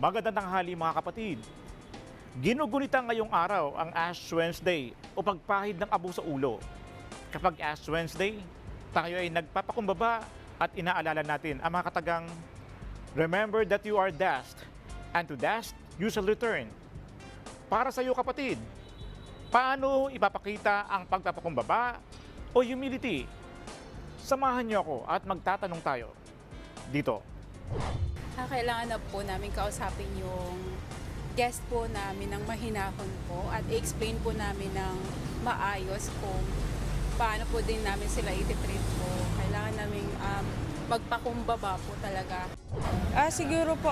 Magandang tanghali mga kapatid. Ginugunita ngayong araw ang Ash Wednesday o pagpahid ng abo sa ulo. Kapag Ash Wednesday, tayo ay nagpapakumbaba at inaalala natin ang mga katagang remember that you are dust, and to dust you shall return. Para sa iyo kapatid, paano ipapakita ang pagpapakumbaba o humility? Samahan niyo ako at magtatanong tayo dito. Kailangan na po namin kausapin yung guest po namin ng mahinahon po at i-explain po namin ng maayos kung paano po din namin sila i-treat po. Kailangan namin magpakumbaba po talaga. Siguro po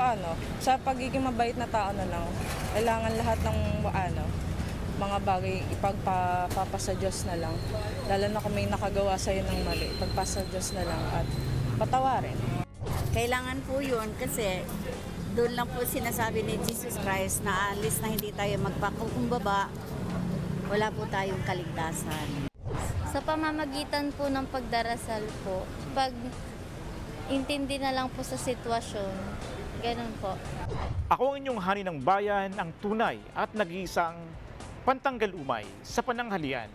sa pagiging mabait na tao na lang, kailangan lahat ng mga bagay ipagpapasa Diyos na lang. Lalo na kung may nakagawa sa'yo ng mali, pagpasa Diyos na lang at patawarin. Kailangan po yun kasi doon lang po sinasabi ni Jesus Christ na alis na hindi tayo magpakumbaba, wala po tayong kaligtasan. Sa pamamagitan po ng pagdarasal po, pag intindi na lang po sa sitwasyon, ganun po. Ako ang inyong hani ng bayan, ang tunay at nag-iisang pantanggal umay sa pananghalian.